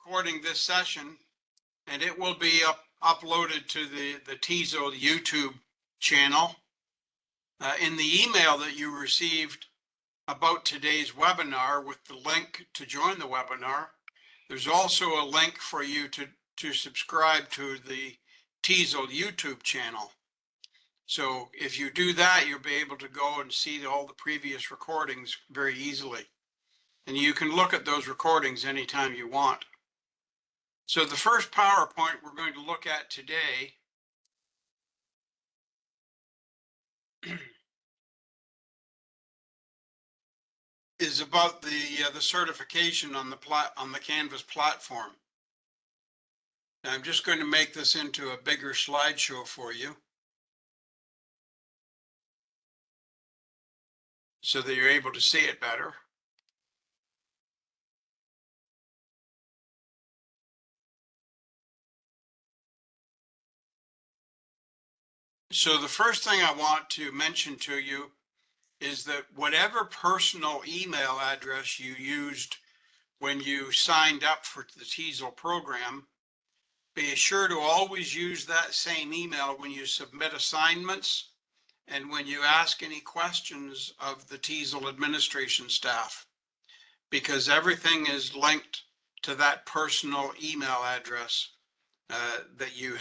recording this session, and it will be uploaded to the TESOL YouTube channel. In the email that you received about today's webinar with the link to join the webinar, there's also a link for you to subscribe to the TESOL YouTube channel. So if you do that, you'll be able to go and see all the previous recordings very easily. And you can look at those recordings anytime you want. So the first PowerPoint we're going to look at today is about the certification on the Canvas platform. And I'm just going to make this into a bigger slideshow for you, so that you're able to see it better. So the first thing I want to mention to you is that whatever personal email address you used when you signed up for the TESOL program, be sure to always use that same email when you submit assignments and when you ask any questions of the TESOL administration staff, because everything is linked to that personal email address that you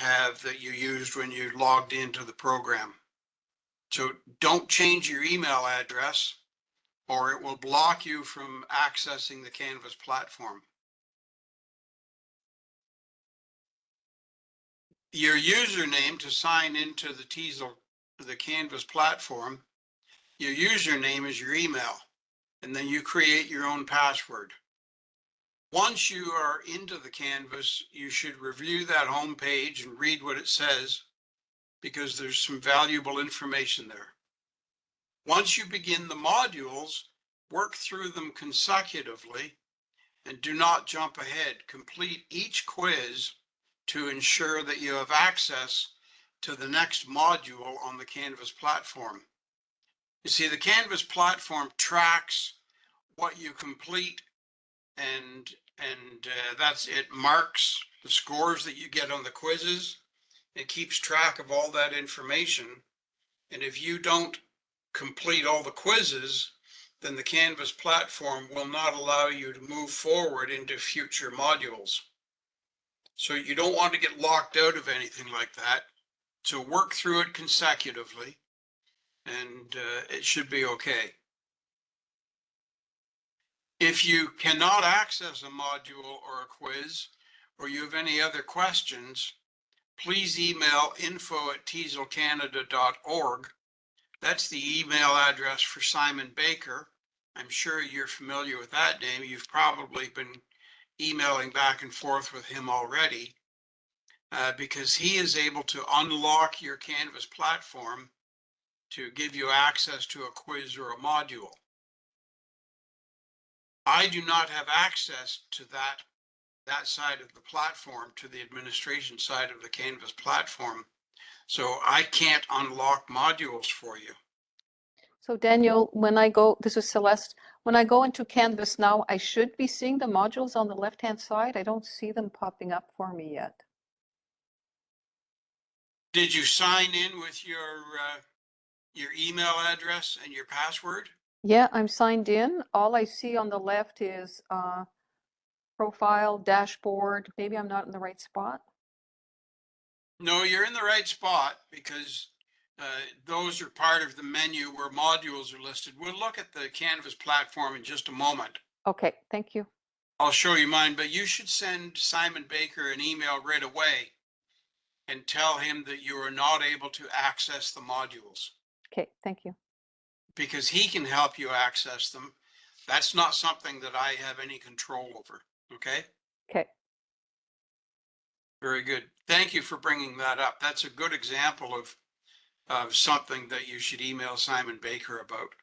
used when you logged into the program. So don't change your email address, or it will block you from accessing the Canvas platform. Your username to sign into the TESOL, the Canvas platform, your username is your email, and then you create your own password. Once you are into the Canvas, you should review that home page and read what it says, because there's some valuable information there. Once you begin the modules, work through them consecutively and do not jump ahead. Complete each quiz to ensure that you have access to the next module on the Canvas platform. You see, the Canvas platform tracks what you complete, and it marks the scores that you get on the quizzes. It keeps track of all that information. And if you don't complete all the quizzes, then the Canvas platform will not allow you to move forward into future modules. So you don't want to get locked out of anything like that. So work through it consecutively, and it should be okay. If you cannot access a module or a quiz, or you have any other questions, please email info@tesolcanada.org. That's the email address for Simon Baker. I'm sure you're familiar with that name. You've probably been emailing back and forth with him already, because he is able to unlock your Canvas platform to give you access to a quiz or a module. I do not have access to that side of the platform, to the administration side of the Canvas platform. So I can't unlock modules for you. So Daniel, when I go, this is Celeste, when I go into Canvas now, I should be seeing the modules on the left-hand side. I don't see them popping up for me yet. Did you sign in with your email address and your password? Yeah, I'm signed in. All I see on the left is profile, dashboard. Maybe I'm not in the right spot. No, you're in the right spot, because those are part of the menu where modules are listed. We'll look at the Canvas platform in just a moment. Okay, thank you. I'll show you mine, but you should send Simon Baker an email right away and tell him that you are not able to access the modules. Okay, thank you. Because he can help you access them. That's not something that I have any control over, okay? Okay. Very good. Thank you for bringing that up. That's a good example of something that you should email Simon Baker about.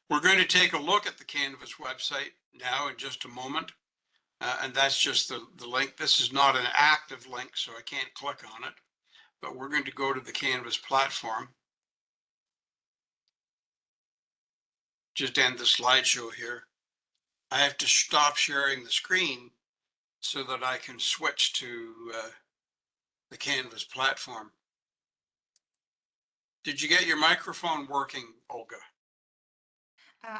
We're going to take a look at the Canvas website now in just a moment. And that's just the link. This is not an active link, so I can't click on it. But we're going to go to the Canvas platform. Just end the slideshow here. I have to stop sharing the screen so that I can switch to the Canvas platform. Did you get your microphone working, Olga?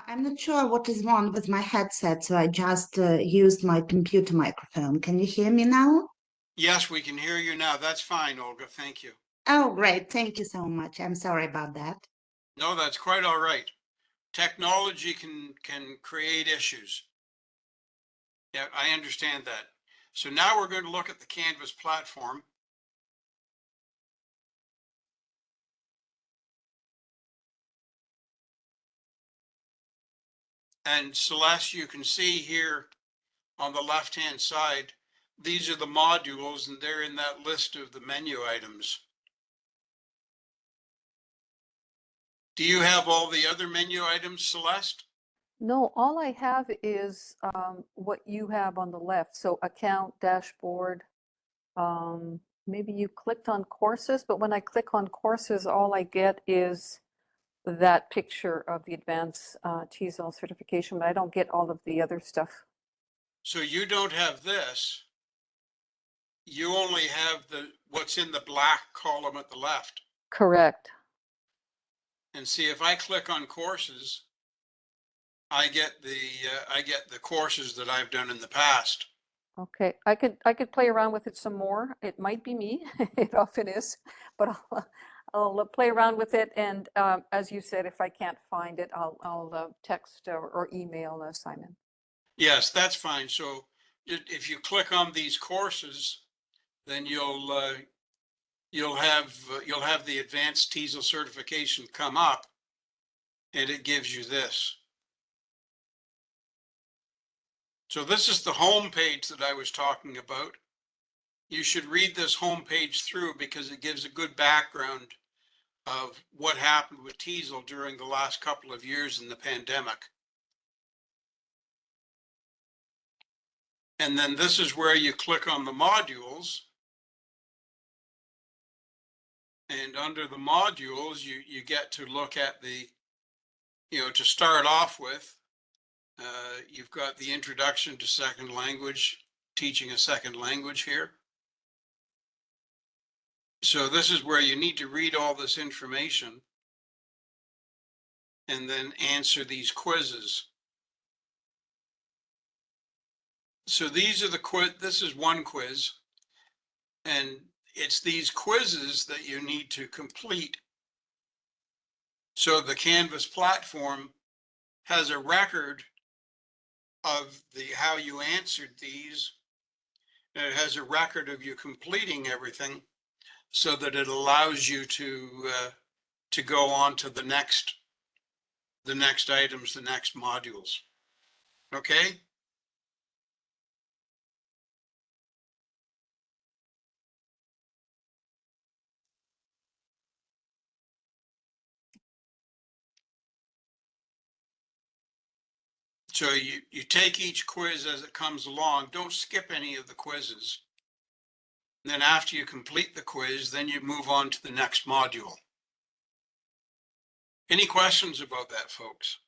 I'm not sure what is wrong with my headset, so I just used my computer microphone. Can you hear me now? Yes, we can hear you now. That's fine, Olga. Thank you. Oh, great. Thank you so much. I'm sorry about that. No, that's quite all right. Technology can create issues. Yeah, I understand that. So now we're going to look at the Canvas platform. And Celeste, you can see here on the left-hand side, these are the modules and they're in that list of the menu items. Do you have all the other menu items, Celeste? No, all I have is what you have on the left. So account, dashboard. Maybe you clicked on courses, but when I click on courses, all I get is that picture of the advanced TESOL certification, but I don't get all of the other stuff. So you don't have this. You only have what's in the black column at the left. Correct. And see, if I click on courses, I get the courses that I've done in the past. Okay, I could play around with it some more. It might be me, it often is, but I'll play around with it. And as you said, if I can't find it, I'll text or email Simon. Yes, that's fine. So if you click on these courses, then you'll have the advanced TESOL certification come up, and it gives you this. So this is the home page that I was talking about. You should read this home page through because it gives a good background of what happened with TESOL during the last couple of years in the pandemic. And then this is where you click on the modules. And under the modules, you get to look at to start off with, you've got the introduction to second language, teaching a second language here. So this is where you need to read all this information and then answer these quizzes. So these are this is one quiz, and it's these quizzes that you need to complete. So the Canvas platform has a record of how you answered these, and it has a record of you completing everything so that it allows you to go on to the next items, the next modules. Okay? So you take each quiz as it comes along. Don't skip any of the quizzes. And then after you complete the quiz, then you move on to the next module. Any questions about that, folks?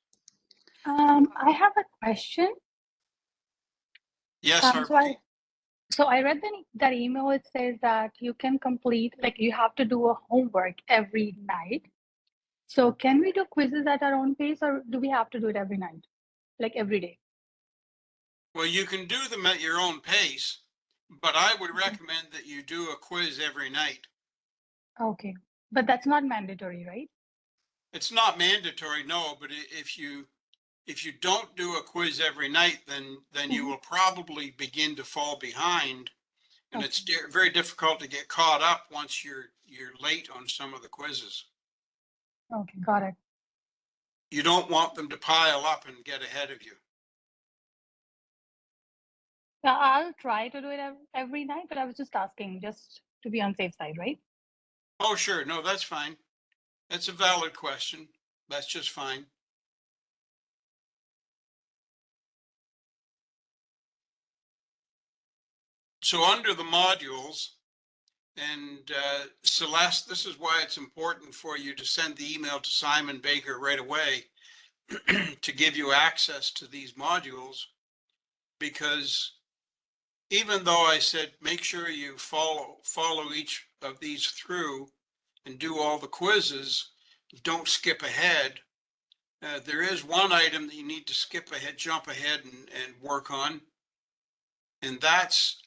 I have a question. Yes, So I read that email. It says that you can complete, like you have to do a homework every night. So can we do quizzes at our own pace, or do we have to do it every night, like every day? Well, you can do them at your own pace, but I would recommend that you do a quiz every night. Okay, but that's not mandatory, right? It's not mandatory, no, but if you don't do a quiz every night, then you will probably begin to fall behind, and it's very difficult to get caught up once you're late on some of the quizzes. Okay, got it. You don't want them to pile up and get ahead of you. Yeah, I'll try to do it every night, but I was just asking, just to be on safe side, right? Oh, sure. No, that's fine. That's a valid question. That's just fine. So under the modules, and Celeste, this is why it's important for you to send the email to Simon Baker right away to give you access to these modules. because even though I said, make sure you follow each of these through and do all the quizzes, don't skip ahead. There is one item that you need to jump ahead and work on. And that's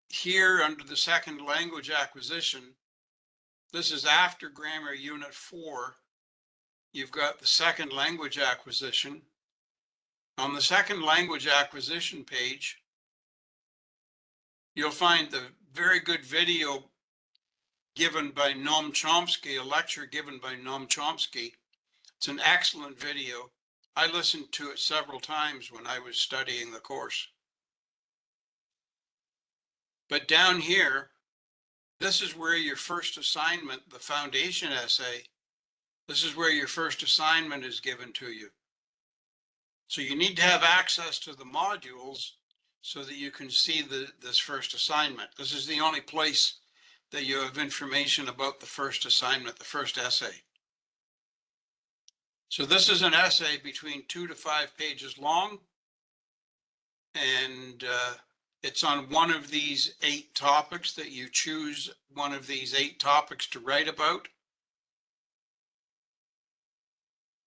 here under the second language acquisition. This is after grammar unit 4. You've got the second language acquisition. On the second language acquisition page, you'll find the very good video given by Noam Chomsky, a lecture given by Noam Chomsky. It's an excellent video. I listened to it several times when I was studying the course. But down here, this is where your first assignment, the foundation essay, this is where your first assignment is given to you. So you need to have access to the modules so that you can see this first assignment. This is the only place that you have information about the first assignment, the first essay. So this is an essay between 2 to 5 pages long, and it's on one of these 8 topics that you choose one of these 8 topics to write about.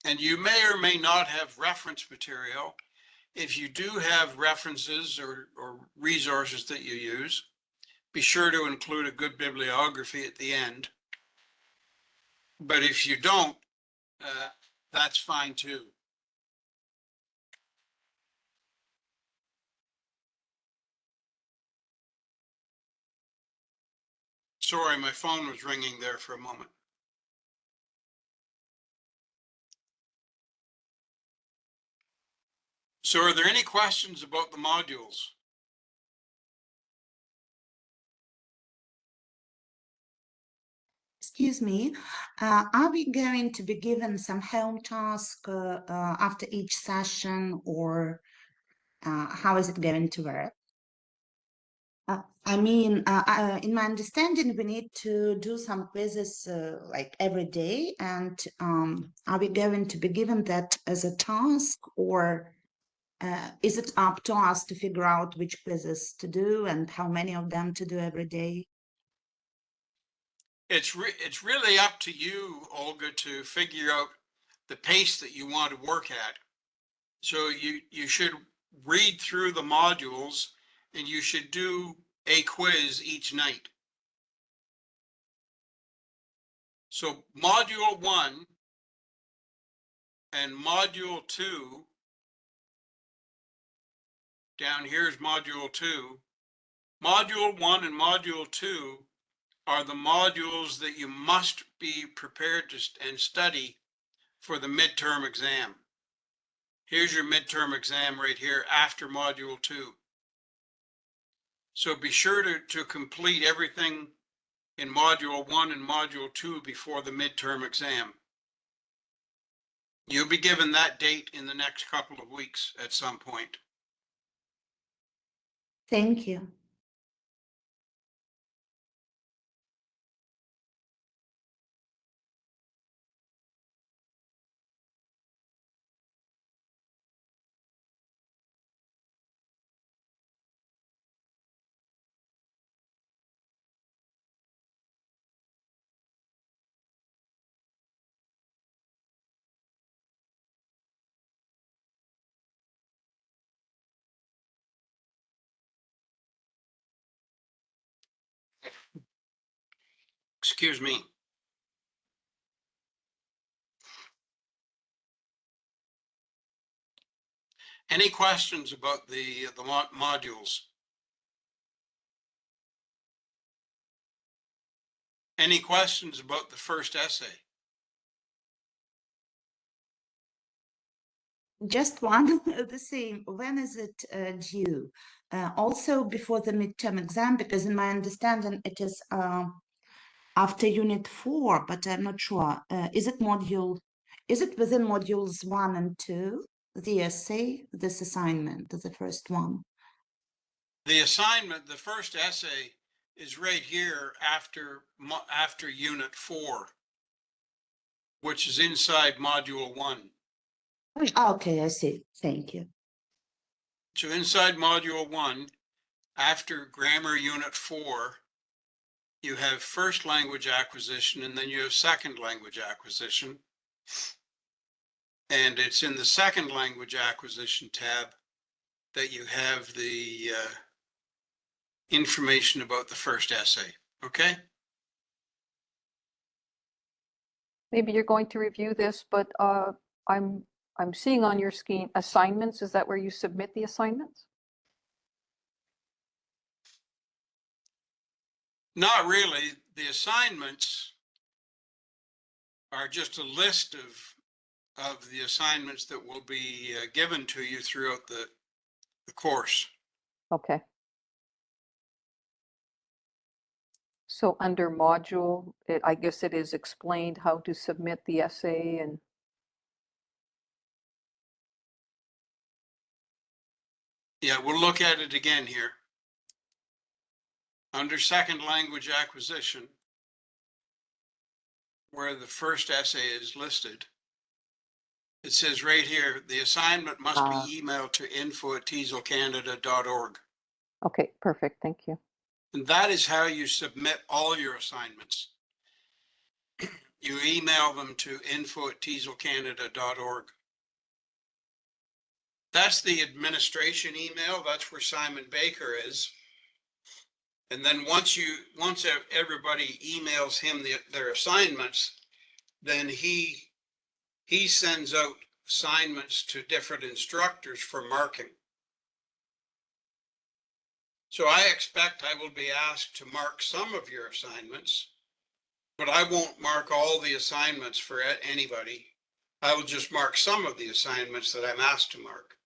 And you may or may not have reference material. If you do have references or resources that you use, be sure to include a good bibliography at the end. But if you don't, that's fine too. Sorry, my phone was ringing there for a moment. So are there any questions about the modules? Excuse me, are we going to be given some home task after each session, or how is it going to work? In my understanding, we need to do some quizzes like every day, and are we going to be given that as a task, or is it up to us to figure out which quizzes to do and how many of them to do every day? It's really up to you, Olga, to figure out the pace that you want to work at. So you should read through the modules and you should do a quiz each night. So module 1 and module 2, down here's module 2. Module 1 and module 2 are the modules that you must be prepared to and study for the midterm exam. Here's your midterm exam right here after module 2. So be sure to complete everything in module 1 and module 2 before the midterm exam. You'll be given that date in the next couple of weeks at some point. Thank you. Excuse me. Any questions about the modules? Any questions about the first essay? Just one, the same. When is it due? Also before the midterm exam, because in my understanding it is after unit 4, but I'm not sure. Is it within modules 1 and 2, the essay, this assignment, the first one? The assignment, the first essay, is right here after unit 4, which is inside module 1. Okay, I see. Thank you. So inside module 1, after grammar unit 4, you have first language acquisition, and then you have second language acquisition. And it's in the second language acquisition tab that you have the information about the first essay. Okay? Maybe you're going to review this, but I'm seeing on your screen assignments. Is that where you submit the assignments? Not really. The assignments are just a list of the assignments that will be given to you throughout the course. Okay. So under module, I guess it is explained how to submit the essay and. Yeah, we'll look at it again here. Under second language acquisition, where the first essay is listed, it says right here, the assignment must be emailed to info@tesolcanada.org. Okay, perfect. Thank you. And that is how you submit all your assignments. You email them to info@tesolcanada.org. That's the administration email. That's where Simon Baker is. And then once everybody emails him their assignments, then he sends out assignments to different instructors for marking. So I expect I will be asked to mark some of your assignments, but I won't mark all the assignments for anybody. I will just mark some of the assignments that I'm asked to mark.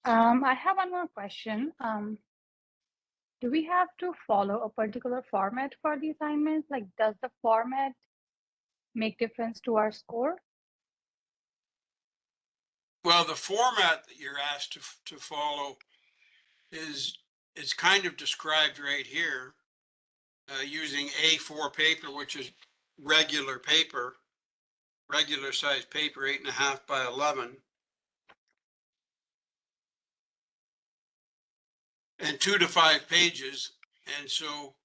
I have one more question. Do we have to follow a particular format for the assignments? Like, does the format make difference to our score? Well, the format that you're asked to follow it's kind of described right here using A4 paper, which is regular paper, regular size paper, 8.5 by 11. And 2 to 5 pages. And so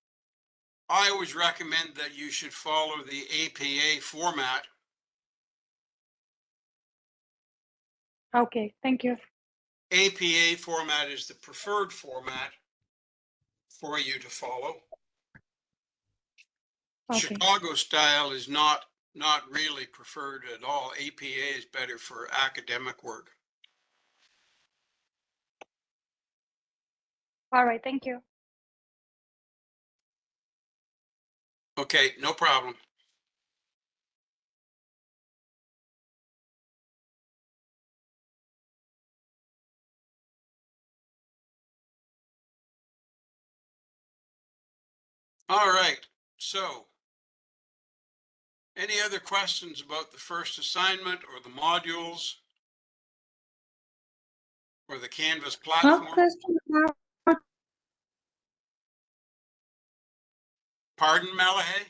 I always recommend that you should follow the APA format. Okay, thank you. APA format is the preferred format for you to follow. Okay. Chicago style is not really preferred at all. APA is better for academic work. All right, thank you. Okay, no problem. All right, so any other questions about the first assignment or the modules or the Canvas platform? Pardon, Malahay?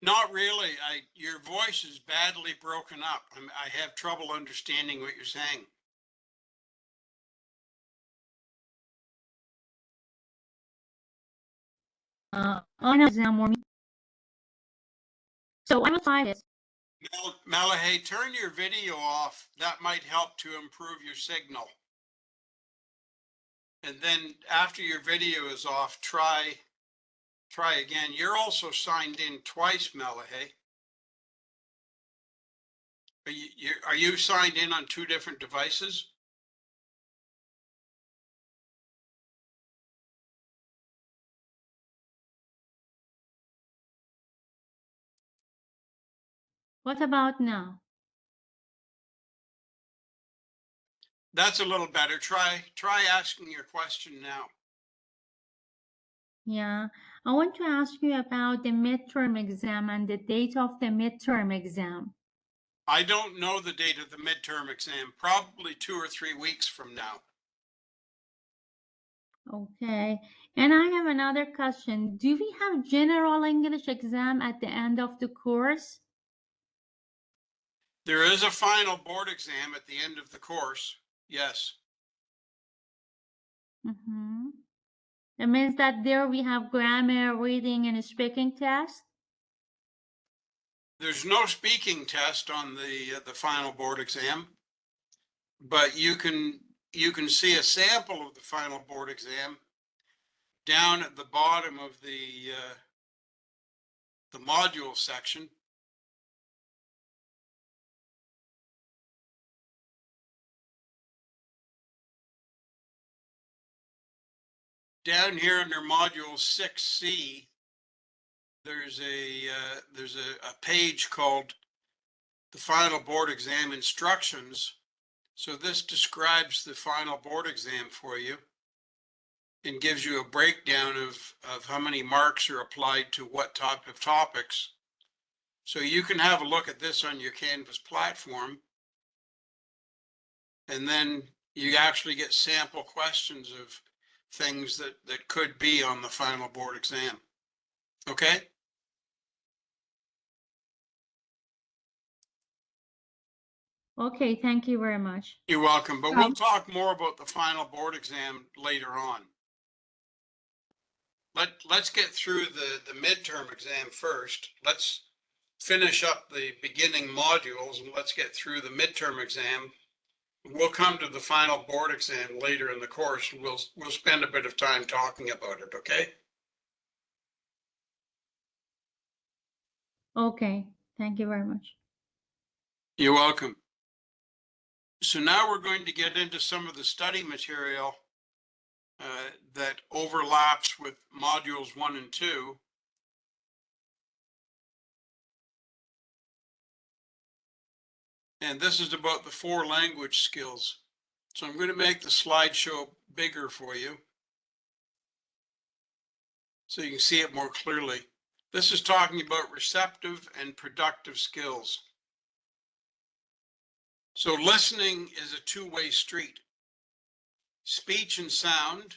Not really. Your voice is badly broken up. I have trouble understanding what you're saying. I know now more. So I will try this. Malahay, turn your video off. That might help to improve your signal. And then after your video is off, try again. You're also signed in twice, Malahay. Are you signed in on 2 different devices? What about now? That's a little better. Try asking your question now. Yeah, I want to ask you about the midterm exam and the date of the midterm exam. I don't know the date of the midterm exam, probably 2 or 3 weeks from now. Okay. And I have another question. Do we have general English exam at the end of the course? There is a final board exam at the end of the course, yes. Mm-hmm. It means that there we have grammar, reading, and speaking test? There's no speaking test on the final board exam, but you can see a sample of the final board exam down at the bottom of the module section. Down here under module 6C, there's a page called the final board exam instructions. So this describes the final board exam for you and gives you a breakdown of how many marks are applied to what type of topics. So you can have a look at this on your Canvas platform, and then you actually get sample questions of things that could be on the final board exam. Okay? Okay, thank you very much. You're welcome, but we'll talk more about the final board exam later on. Let's get through the midterm exam first. Let's finish up the beginning modules and let's get through the midterm exam. We'll come to the final board exam later in the course. We'll spend a bit of time talking about it, okay? Okay, thank you very much. You're welcome. So now we're going to get into some of the study material that overlaps with modules 1 and 2. And this is about the 4 language skills. So I'm going to make the slideshow bigger for you so you can see it more clearly. This is talking about receptive and productive skills. So listening is a two-way street. Speech and sound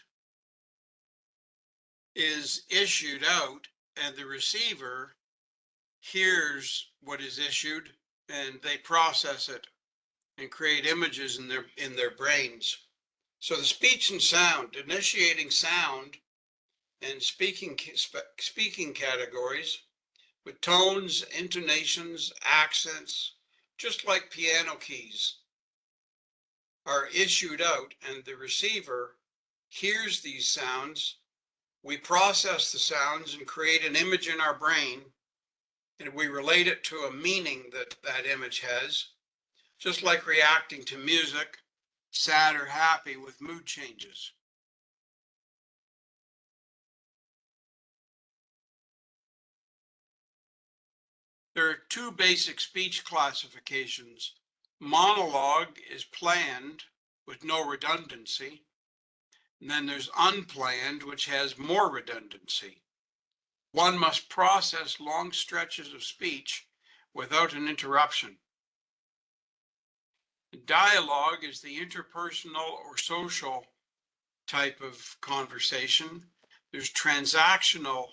is issued out and the receiver hears what is issued and they process it and create images in their brains. So the speech and sound, initiating sound and speaking categories with tones, intonations, accents, just like piano keys, are issued out and the receiver hears these sounds. We process the sounds and create an image in our brain, and we relate it to a meaning that that image has, just like reacting to music, sad or happy with mood changes. There are 2 basic speech classifications. Monologue is planned with no redundancy. And then there's unplanned, which has more redundancy. One must process long stretches of speech without an interruption. Dialogue is the interpersonal or social type of conversation. There's transactional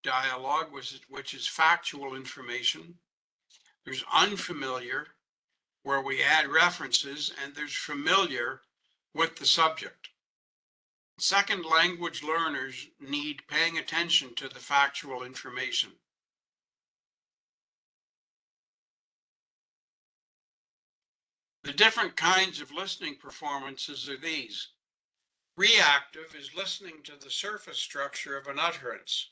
dialogue, which is factual information. There's unfamiliar, where we add references, and there's familiar with the subject. Second language learners need paying attention to the factual information. The different kinds of listening performances are these. Reactive is listening to the surface structure of an utterance.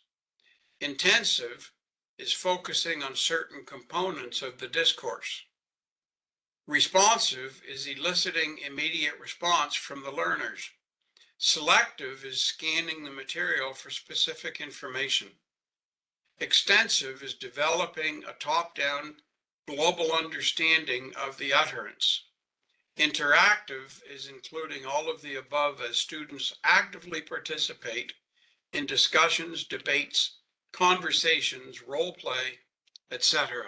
Intensive is focusing on certain components of the discourse. Responsive is eliciting immediate response from the learners. Selective is scanning the material for specific information. Extensive is developing a top-down global understanding of the utterance. Interactive is including all of the above as students actively participate in discussions, debates, conversations, role play, etc.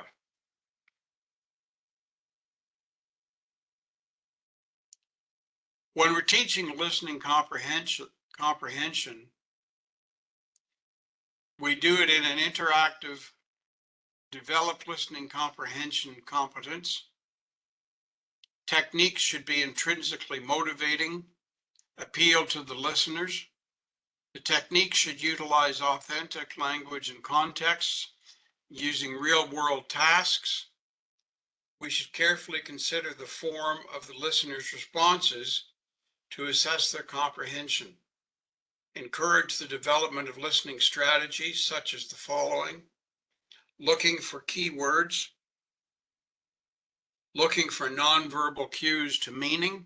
When we're teaching listening comprehension, we do it in an interactive, develop listening comprehension competence. Techniques should be intrinsically motivating, appeal to the listeners. The technique should utilize authentic language and contexts, using real-world tasks. We should carefully consider the form of the listener's responses to assess their comprehension. Encourage the development of listening strategies such as the following: looking for keywords, looking for nonverbal cues to meaning,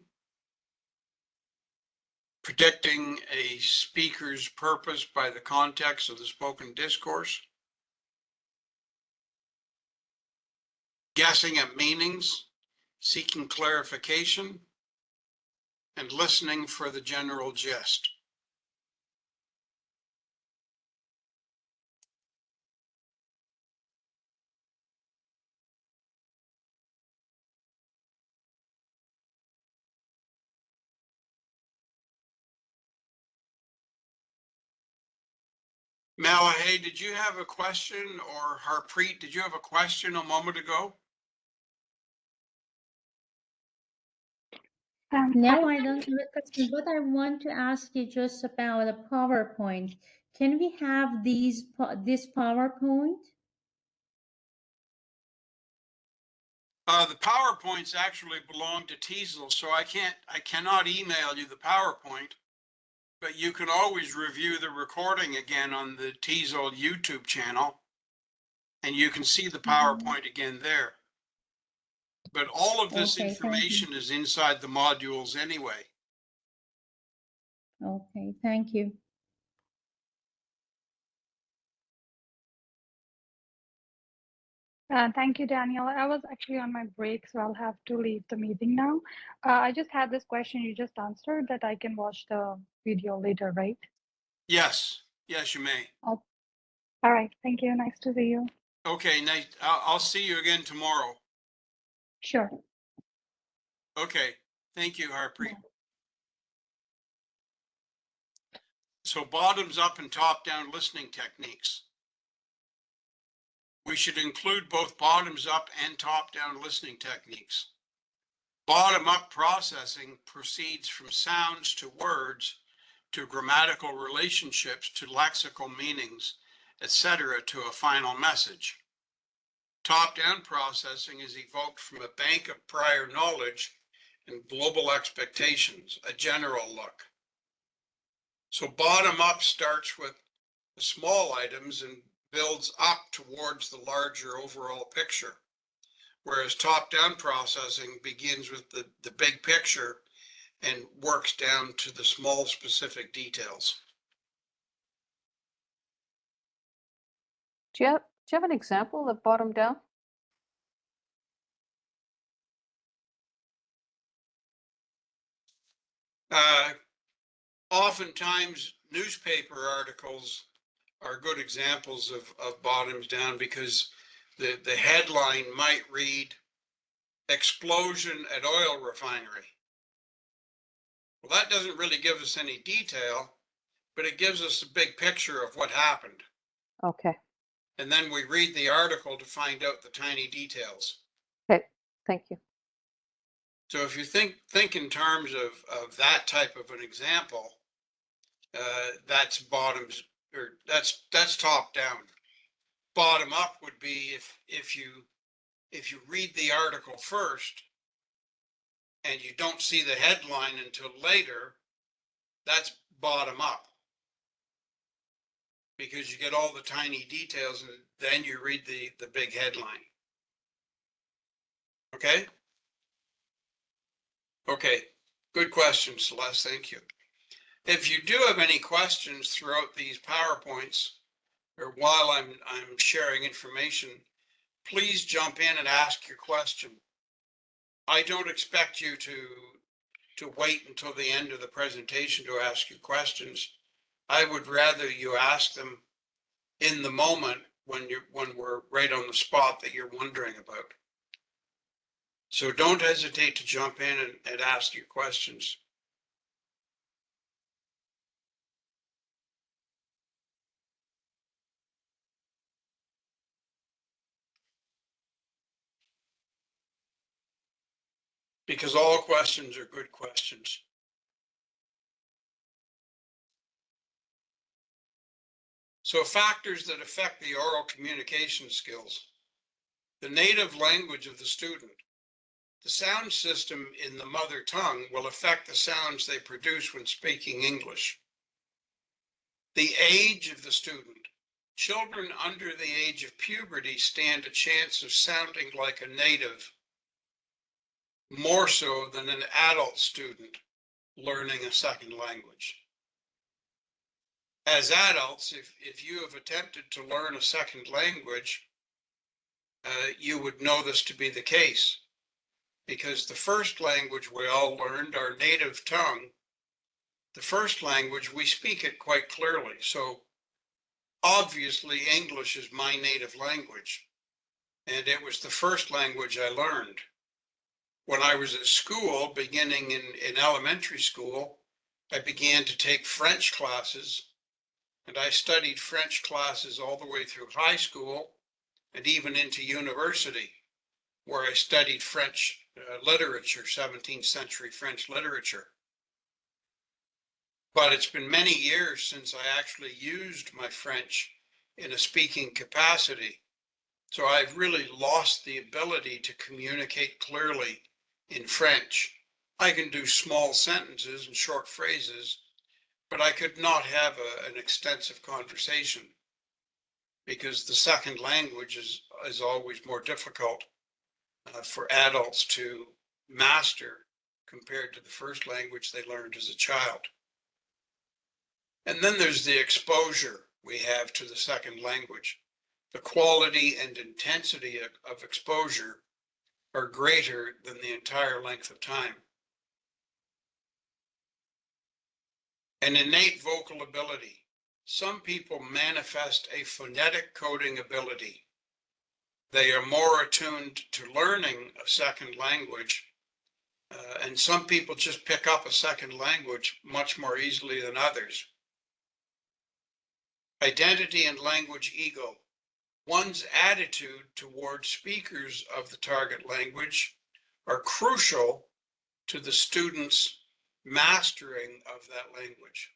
predicting a speaker's purpose by the context of the spoken discourse, guessing at meanings, seeking clarification, and listening for the general gist. Malahay, did you have a question, or Harpreet, did you have a question a moment ago? No, I don't have a question, but I want to ask you just about a PowerPoint. Can we have this PowerPoint? The PowerPoints actually belong to TESOL, so I cannot email you the PowerPoint, but you can always review the recording again on the TESOL YouTube channel, and you can see the PowerPoint again there. But all of this Okay, thank you. information is inside the modules anyway. Okay, thank you. Thank you, Daniel. I was actually on my break, so I'll have to leave the meeting now. I just had this question you just answered that I can watch the video later, right? Yes, yes, you may. Oh, all right. Thank you. Nice to see you. Okay, nice. I'll see you again tomorrow. Sure. Okay, thank you, Harpreet. Yeah. So bottoms up and top down listening techniques. We should include both bottoms up and top down listening techniques. Bottom up processing proceeds from sounds to words to grammatical relationships to lexical meanings, etc., to a final message. Top down processing is evoked from a bank of prior knowledge and global expectations, a general look. So bottom up starts with the small items and builds up towards the larger overall picture, whereas top-down processing begins with the big picture and works down to the small specific details. Do you have an example of bottom down? Oftentimes newspaper articles are good examples of bottoms down because the headline might read, "Explosion at oil refinery." Well, that doesn't really give us any detail, but it gives us a big picture of what happened. Okay, And then we read the article to find out the tiny details. okay, thank you. So if you think in terms of that type of an example, that's bottoms, or that's top down. Bottom up would be if you read the article first and you don't see the headline until later, that's bottom up, because you get all the tiny details and then you read the big headline. Okay? Okay, good question, Celeste, thank you. If you do have any questions throughout these PowerPoints or while I'm sharing information, please jump in and ask your question. I don't expect you to wait until the end of the presentation to ask your questions. I would rather you ask them in the moment when we're right on the spot that you're wondering about. So don't hesitate to jump in and ask your questions. Because all questions are good questions. So factors that affect the oral communication skills. The native language of the student. The sound system in the mother tongue will affect the sounds they produce when speaking English. The age of the student. Children under the age of puberty stand a chance of sounding like a native, more so than an adult student learning a second language. As adults, if you have attempted to learn a second language, you would know this to be the case, because the first language we all learned, our native tongue, the first language, we speak it quite clearly. So obviously English is my native language, and it was the first language I learned. When I was at school, beginning in elementary school, I began to take French classes, and I studied French classes all the way through high school and even into university, where I studied French literature, 17th century French literature. But it's been many years since I actually used my French in a speaking capacity. So I've really lost the ability to communicate clearly in French. I can do small sentences and short phrases, but I could not have an extensive conversation, because the second language is always more difficult for adults to master compared to the first language they learned as a child. And then there's the exposure we have to the second language. The quality and intensity of exposure are greater than the entire length of time. An innate vocal ability. Some people manifest a phonetic coding ability. They are more attuned to learning a second language, and some people just pick up a second language much more easily than others. Identity and language ego. One's attitude toward speakers of the target language are crucial to the student's mastering of that language.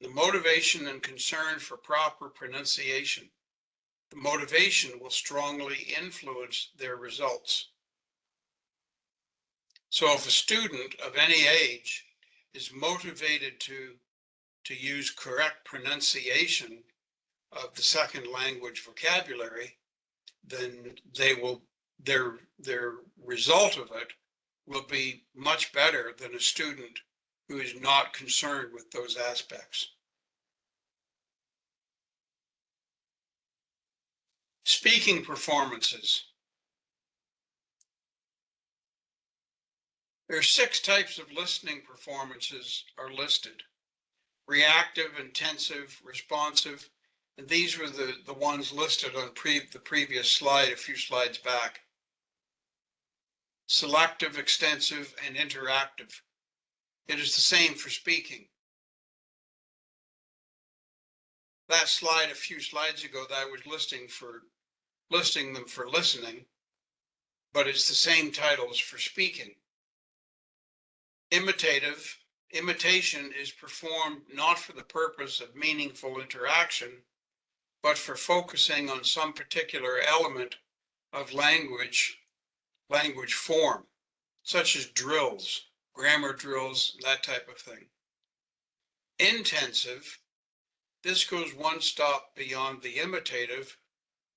The motivation and concern for proper pronunciation. The motivation will strongly influence their results. So if a student of any age is motivated to use correct pronunciation of the second language vocabulary, then their result of it will be much better than a student who is not concerned with those aspects. Speaking performances. There are 6 types of listening performances are listed: reactive, intensive, responsive, and these were the ones listed on the previous slide, a few slides back. Selective, extensive, and interactive. It is the same for speaking. That slide a few slides ago that I was listing them for listening, but it's the same titles for speaking. Imitative. Imitation is performed not for the purpose of meaningful interaction, but for focusing on some particular element of language form, such as drills, grammar drills, that type of thing. Intensive. This goes one stop beyond the imitative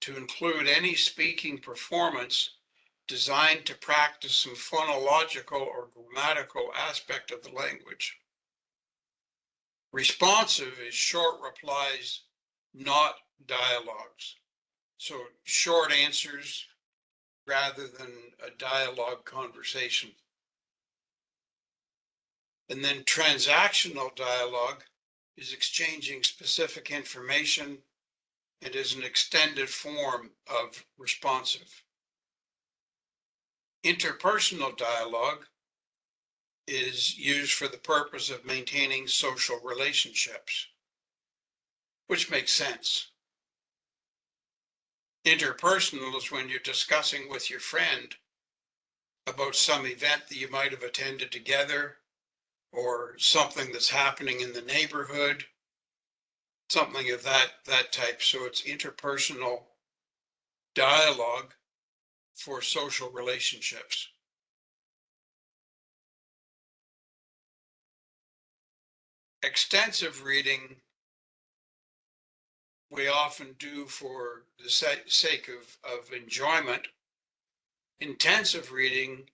to include any speaking performance designed to practice some phonological or grammatical aspect of the language. Responsive is short replies, not dialogues. So short answers rather than a dialogue conversation. And then transactional dialogue is exchanging specific information and is an extended form of responsive. Interpersonal dialogue is used for the purpose of maintaining social relationships, which makes sense. Interpersonal is when you're discussing with your friend about some event that you might have attended together, or something that's happening in the neighborhood, something of that type. So it's interpersonal dialogue for social relationships. Extensive reading we often do for the sake of enjoyment. Intensive reading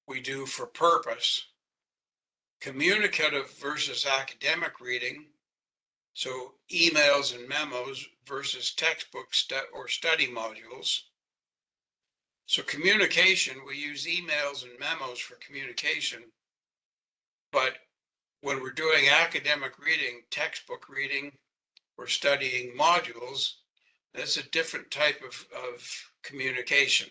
we do for purpose. Communicative versus academic reading, so emails and memos versus textbook or study modules. So communication, we use emails and memos for communication, but when we're doing academic reading, textbook reading, or studying modules, that's a different type of communication.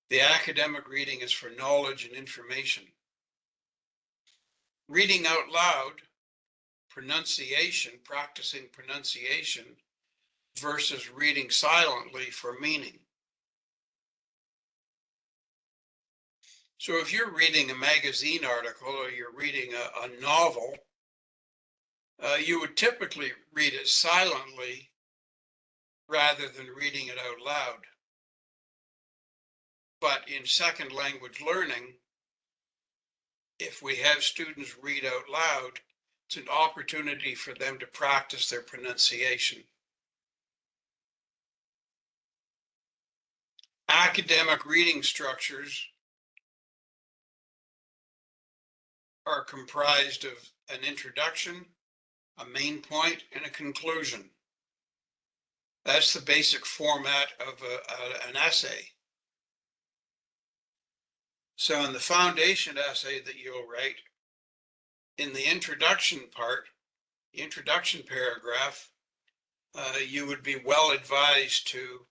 The academic reading is for knowledge and information. Reading out loud, pronunciation, practicing pronunciation, versus reading silently for meaning. So if you're reading a magazine article or you're reading a novel, you would typically read it silently rather than reading it out loud. But in second language learning, if we have students read out loud, it's an opportunity for them to practice their pronunciation. Academic reading structures are comprised of an introduction, a main point, and a conclusion. That's the basic format of an essay. So in the foundation essay that you'll write, in the introduction part, the introduction paragraph, you would be well advised to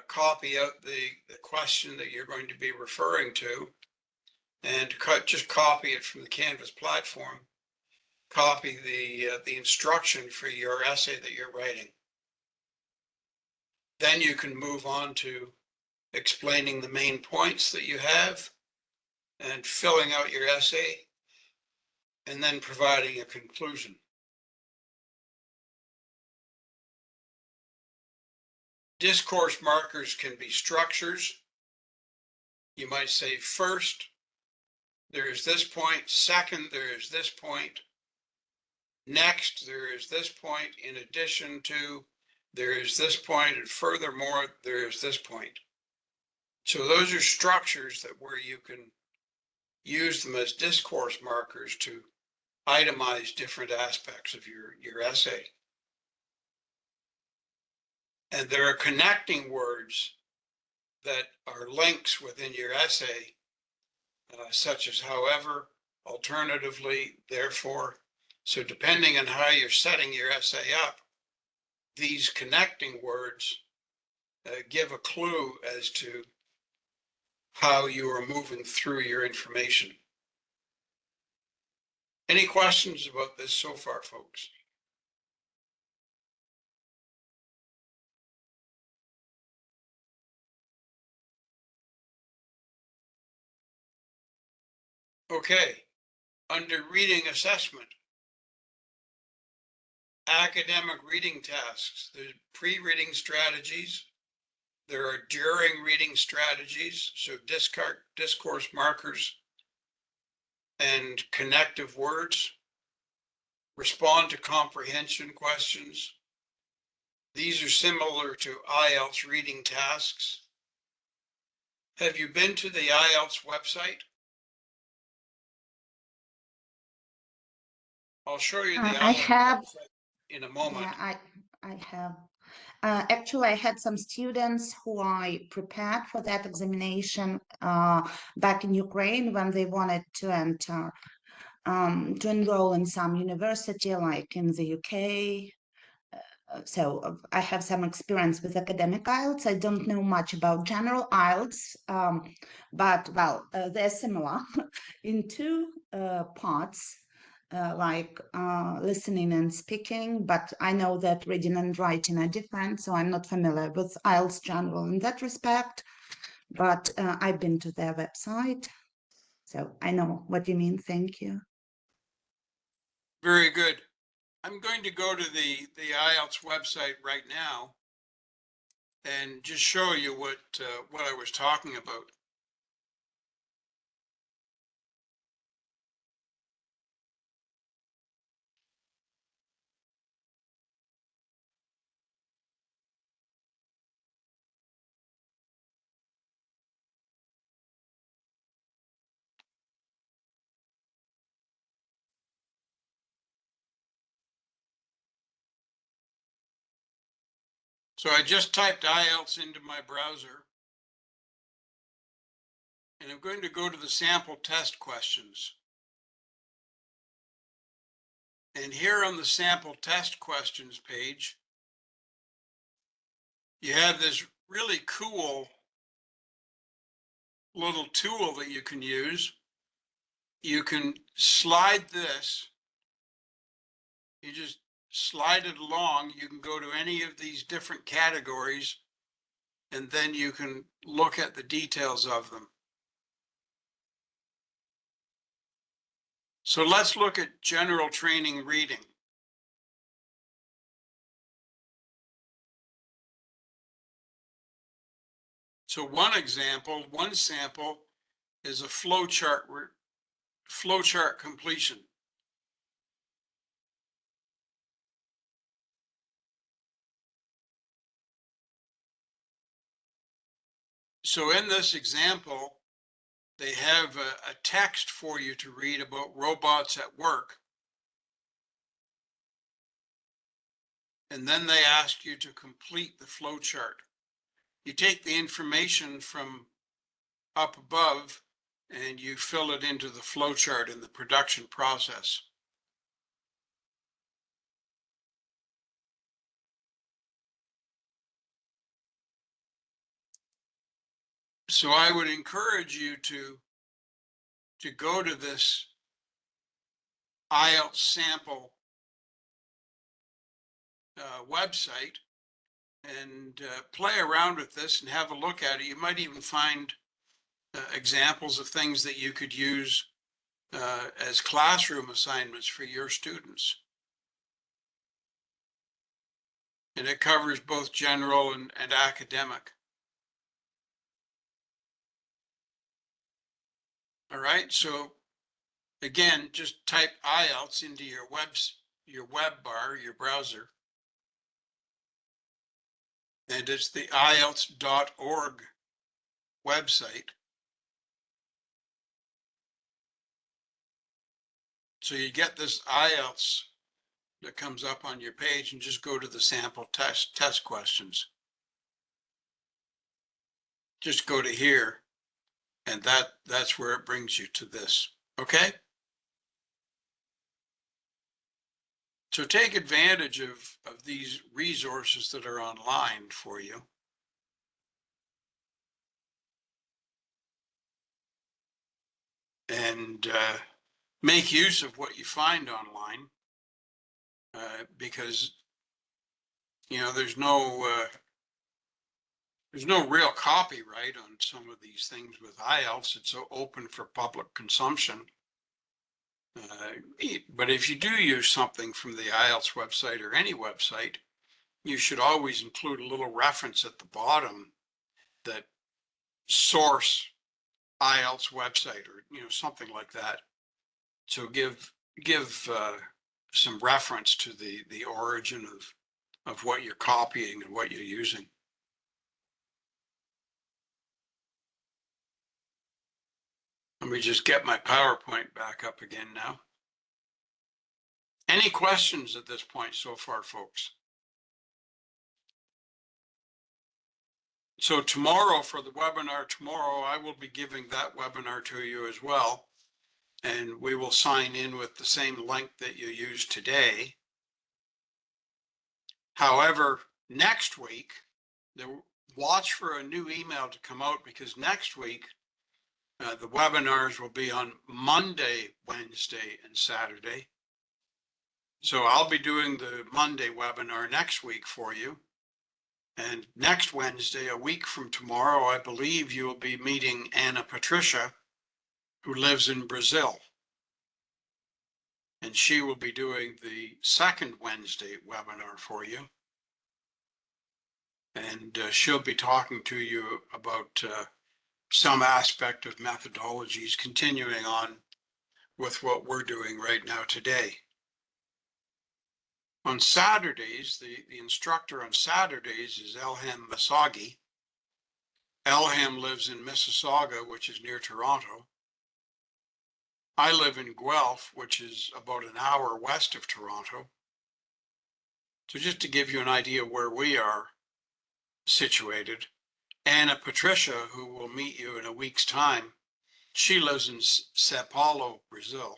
copy out the question that you're going to be referring to, and just copy it from the Canvas platform. Copy the instruction for your essay that you're writing. Then you can move on to explaining the main points that you have and filling out your essay, and then providing a conclusion. Discourse markers can be structures. You might say first, there is this point. Second, there is this point. Next, there is this point. In addition to, there is this point, and furthermore, there is this point. So those are structures that where you can use them as discourse markers to itemize different aspects of your essay. And there are connecting words that are links within your essay, such as however, alternatively, therefore. So depending on how you're setting your essay up, these connecting words give a clue as to how you are moving through your information. Any questions about this so far, folks? Okay, under reading assessment, academic reading tasks, there's pre-reading strategies, there are during reading strategies, so discourse markers and connective words, respond to comprehension questions. These are similar to IELTS reading tasks. Have you been to the IELTS website? I'll show you the I IELTS have. website in a moment. Yeah, I have. Actually, I had some students who I prepared for that examination back in Ukraine when they wanted to enter to enroll in some university, like in the UK. So I have some experience with academic IELTS. I don't know much about general IELTS, but well, they're similar in two parts, like listening and speaking. But I know that reading and writing are different, so I'm not familiar with IELTS general in that respect. But I've been to their website, so I know what you mean. Thank you. Very good. I'm going to go to the IELTS website right now and just show you what I was talking about. So I just typed IELTS into my browser, and I'm going to go to the sample test questions. And here on the sample test questions page, you have this really cool little tool that you can use. You can slide this. You just slide it along. You can go to any of these different categories, and then you can look at the details of them. So let's look at general training reading. So one sample is a flowchart completion. So in this example, they have a text for you to read about robots at work. And then they ask you to complete the flowchart. You take the information from up above and you fill it into the flowchart in the production process. So I would encourage you to go to this IELTS sample website and play around with this and have a look at it. You might even find examples of things that you could use as classroom assignments for your students. And it covers both general and academic. All right, so again, just type IELTS into your web bar, your browser. And it's the IELTS.org website. So you get this IELTS that comes up on your page and just go to the sample test questions. Just go to here, and that's where it brings you to this, okay? So take advantage of these resources that are online for you. And make use of what you find online, because you know there's no real copyright on some of these things with IELTS. It's so open for public consumption. But if you do use something from the IELTS website or any website, you should always include a little reference at the bottom that source IELTS website, or something like that. So give some reference to the origin of what you're copying and what you're using. Let me just get my PowerPoint back up again now. Any questions at this point so far, folks? So tomorrow, for the webinar tomorrow, I will be giving that webinar to you as well. and we will sign in with the same link that you used today. However, next week, watch for a new email to come out, because next week, the webinars will be on Monday, Wednesday, and Saturday. So I'll be doing the Monday webinar next week for you. And next Wednesday, a week from tomorrow, I believe you will be meeting Anna Patricia, who lives in Brazil. And she will be doing the second Wednesday webinar for you. And she'll be talking to you about some aspect of methodologies, continuing on with what we're doing right now today. On Saturdays, the instructor on Saturdays is Elham Masagi. Elham lives in Mississauga, which is near Toronto. I live in Guelph, which is about an hour west of Toronto. So just to give you an idea where we are situated, Anna Patricia, who will meet you in a week's time, she lives in Sao Paulo, Brazil.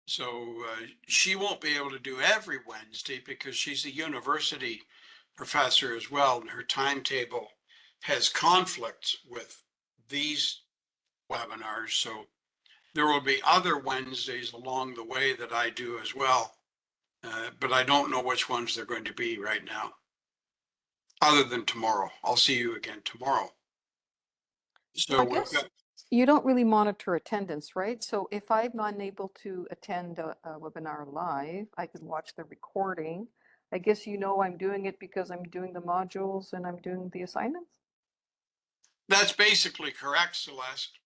So she won't be able to do every Wednesday because she's a university professor as well, and her timetable has conflicts with these webinars. So there will be other Wednesdays along the way that I do as well, but I don't know which ones they're going to be right now, other than tomorrow. I'll see you again tomorrow. So I guess you don't really monitor attendance, right? So if I'm unable to attend a webinar live, I can watch the recording. I guess you know I'm doing it because I'm doing the modules and I'm doing the assignments. that's basically correct, Celeste.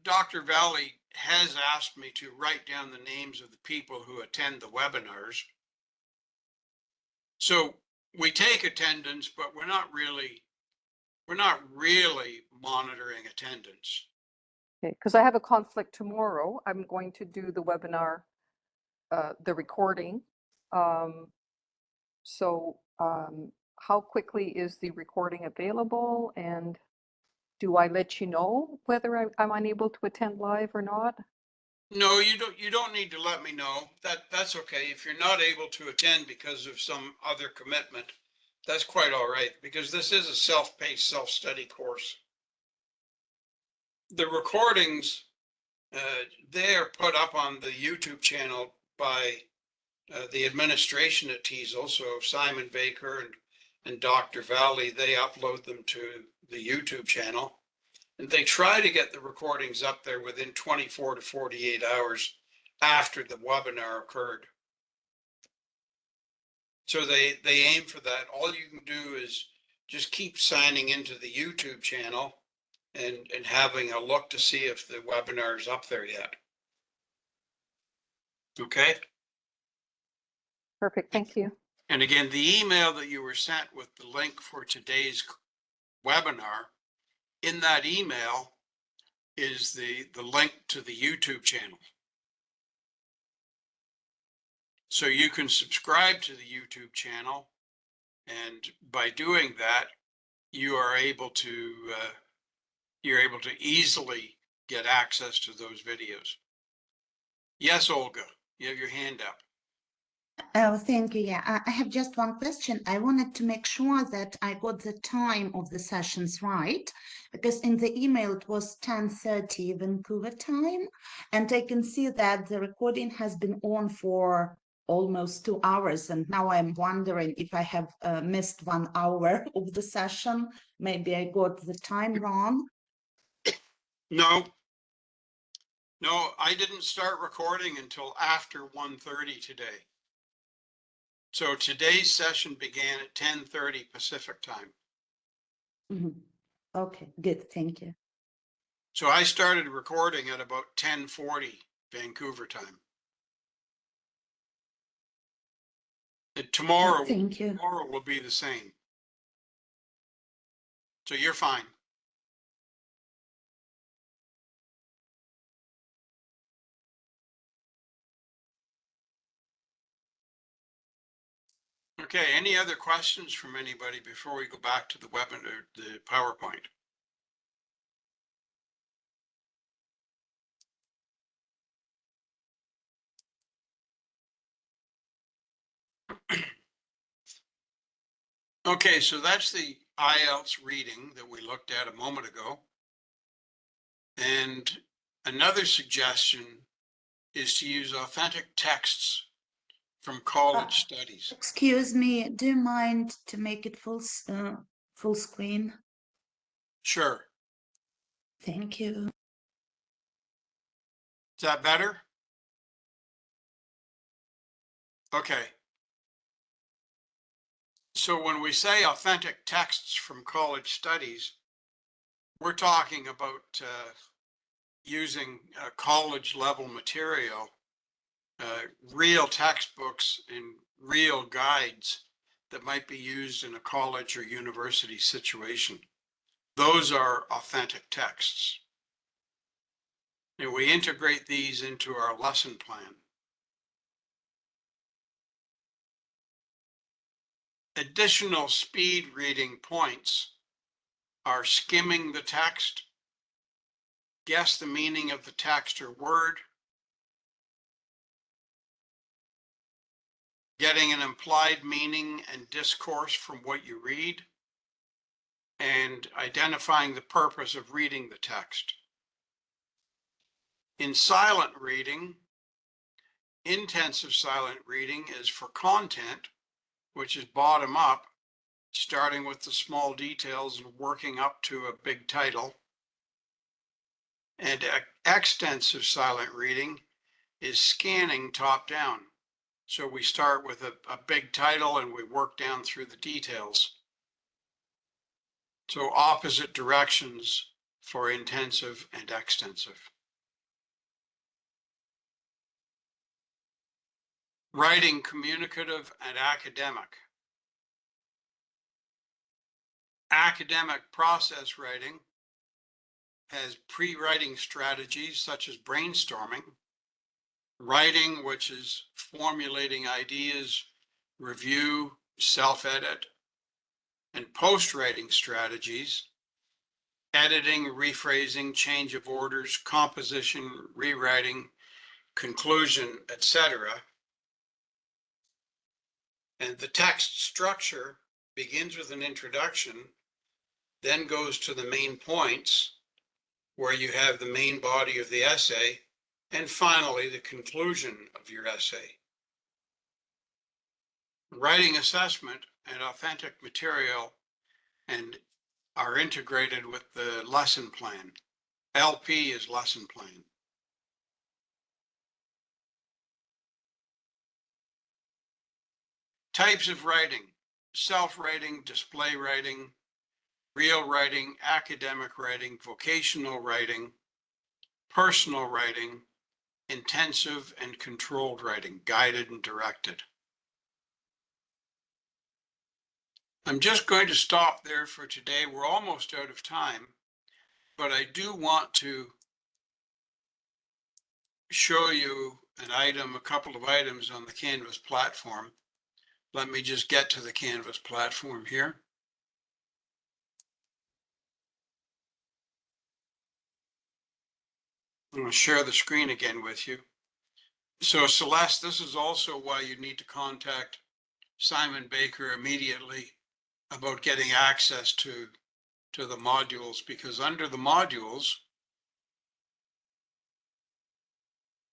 Dr. Valley has asked me to write down the names of the people who attend the webinars. So we take attendance, but we're not really monitoring attendance. Okay, because I have a conflict tomorrow. I'm going to do the webinar, the recording. So how quickly is the recording available, and do I let you know whether I'm unable to attend live or not? No, you don't need to let me know. That's okay. If you're not able to attend because of some other commitment, that's quite all right, because this is a self-paced, self-study course. The recordings, they are put up on the YouTube channel by the administration at TESOL. So Simon Baker and Dr. Valley, they upload them to the YouTube channel. And they try to get the recordings up there within 24 to 48 hours after the webinar occurred. So they aim for that. All you can do is just keep signing into the YouTube channel and having a look to see if the webinar is up there yet. Okay. Perfect, thank you. And again, the email that you were sent with the link for today's webinar, in that email is the link to the YouTube channel. So you can subscribe to the YouTube channel, and by doing that, you are able to easily get access to those videos. Yes, Olga, you have your hand up. Oh, thank you. Yeah, I have just one question. I wanted to make sure that I got the time of the sessions right, because in the email it was 10:30 Vancouver time, and I can see that the recording has been on for almost 2 hours, and now I'm wondering if I have missed 1 hour of the session. Maybe I got the time wrong. No, I didn't start recording until after 1:30 today. So today's session began at 10:30 Pacific time. Mhm. Okay, good. Thank you. So I started recording at about 10:40 Vancouver time. And tomorrow will be the same. So you're fine. Okay, any other questions from anybody before we go back to the webinar, the PowerPoint? Okay, so that's the IELTS reading that we looked at a moment ago. And another suggestion is to use authentic texts from college studies. Excuse me, do you mind to make it full screen? Sure. Thank you. Is that better? Okay. So when we say authentic texts from college studies, we're talking about using college level material, real textbooks and real guides that might be used in a college or university situation. Those are authentic texts. And we integrate these into our lesson plan. Additional speed reading points are skimming the text, guess the meaning of the text or word, getting an implied meaning and discourse from what you read, and identifying the purpose of reading the text. In silent reading, intensive silent reading is for content, which is bottom up, starting with the small details and working up to a big title. And extensive silent reading is scanning top down. So we start with a big title and we work down through the details. So opposite directions for intensive and extensive. Writing communicative and academic. Academic process writing has pre-writing strategies such as brainstorming, writing, which is formulating ideas, review, self-edit, and post-writing strategies, editing, rephrasing, change of orders, composition, rewriting, conclusion, etc. And the text structure begins with an introduction, then goes to the main points, where you have the main body of the essay, and finally the conclusion of your essay. Writing assessment and authentic material and are integrated with the lesson plan. LP is lesson plan. Types of writing: self-writing, display writing, real writing, academic writing, vocational writing, personal writing, intensive and controlled writing, guided and directed. I'm just going to stop there for today. We're almost out of time, but I do want to show you an item, a couple of items on the Canvas platform. Let me just get to the Canvas platform here. I'm going to share the screen again with you. So Celeste, this is also why you need to contact Simon Baker immediately about getting access to the modules, because under the modules,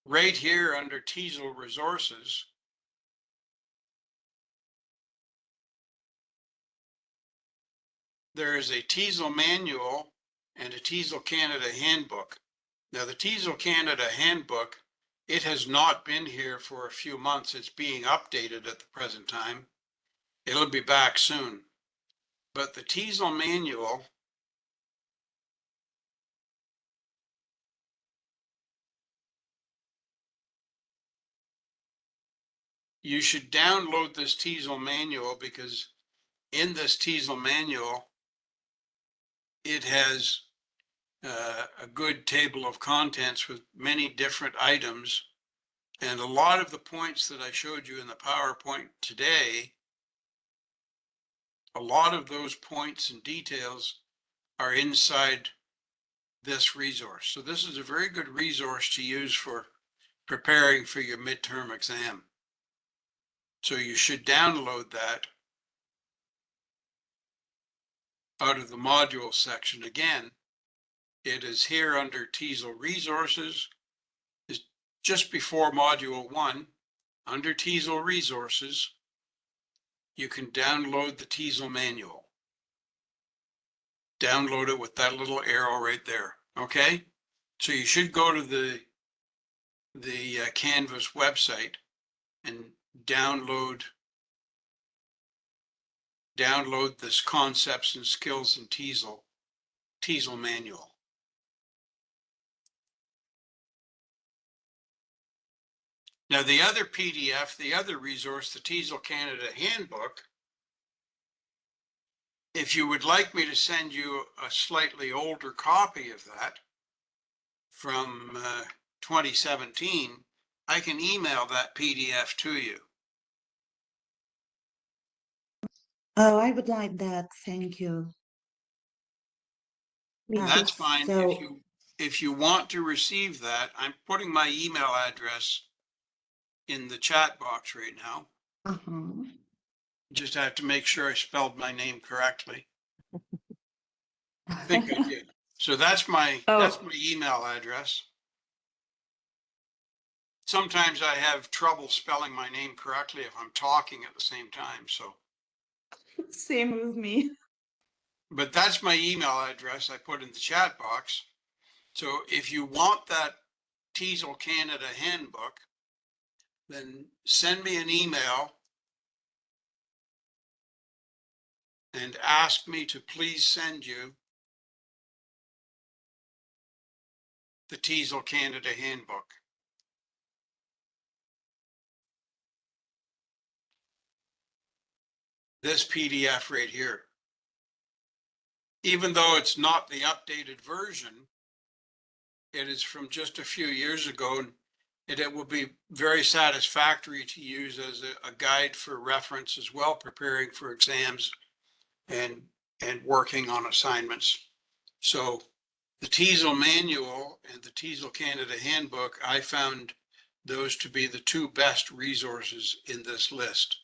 right here under TESOL resources, there is a TESOL manual and a TESOL Canada handbook. Now the TESOL Canada handbook, it has not been here for a few months. It's being updated at the present time. It'll be back soon. But the TESOL manual you should download this TESOL manual, because in this TESOL manual, it has a good table of contents with many different items. And a lot of the points that I showed you in the PowerPoint today, a lot of those points and details are inside this resource. So this is a very good resource to use for preparing for your midterm exam. So you should download that. out of the module section again. It is here under TESOL resources. It's just before module 1. Under TESOL resources, you can download the TESOL manual. Download it with that little arrow right there. Okay, so you should go to the Canvas website and download this concepts and skills in TESOL manual. Now the other PDF, the other resource, the TESOL Canada Handbook, if you would like me to send you a slightly older copy of that from 2017, I can email that PDF to you. Oh, I would like that. Thank you. That's fine. So, If you want to receive that, I'm putting my email address in the chat box right now. Just have to make sure I spelled my name correctly. I think I did. So that's my email address. Sometimes I have trouble spelling my name correctly if I'm talking at the same time. So, same with me. but that's my email address I put in the chat box. So if you want that TESOL Canada handbook, then send me an email and ask me to please send you the TESOL Canada handbook. This PDF right here. Even though it's not the updated version, it is from just a few years ago, and it will be very satisfactory to use as a guide for reference as well, preparing for exams and working on assignments. So the TESOL manual and the TESOL Canada handbook, I found those to be the two best resources in this list.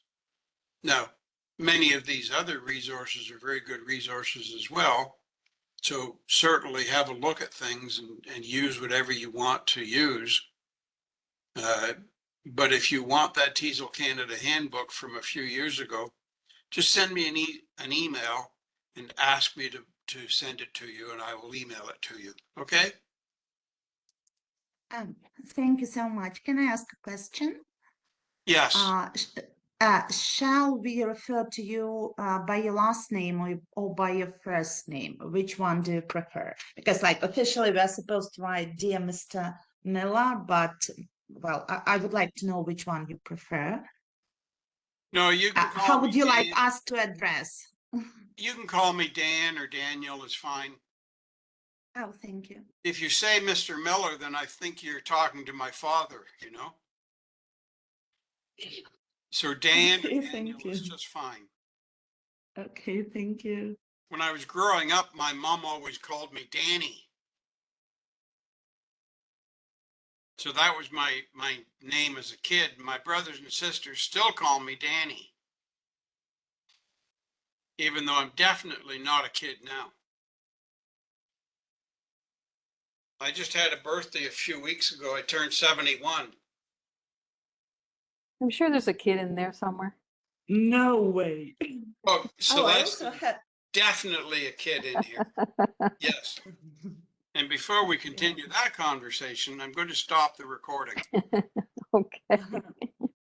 Now, many of these other resources are very good resources as well. So certainly have a look at things and use whatever you want to use. But if you want that TESOL Canada handbook from a few years ago, just send me an email and ask me to send it to you, and I will email it to you. Okay? Thank you so much. Can I ask a question? Yes. Shall we refer to you by your last name or by your first name? Which one do you prefer? Because like officially we're supposed to write Dear Mr. Miller, but well, I would like to know which one you prefer. No, you can call how would me you Dan. like us to address? You can call me Dan or Daniel, is fine. Oh, thank you. If you say Mr. Miller, then I think you're talking to my father, you know? So Dan Okay, or Daniel thank you. is just fine. Okay, thank you. When I was growing up, my mom always called me Danny. So that was my name as a kid. My brothers and sisters still call me Danny, even though I'm definitely not a kid now. I just had a birthday a few weeks ago. I turned 71. I'm sure there's a kid in there somewhere. No way. Oh, Celeste, I also had... definitely a kid in here. Yes. And before we continue that conversation, I'm going to stop the recording. Okay.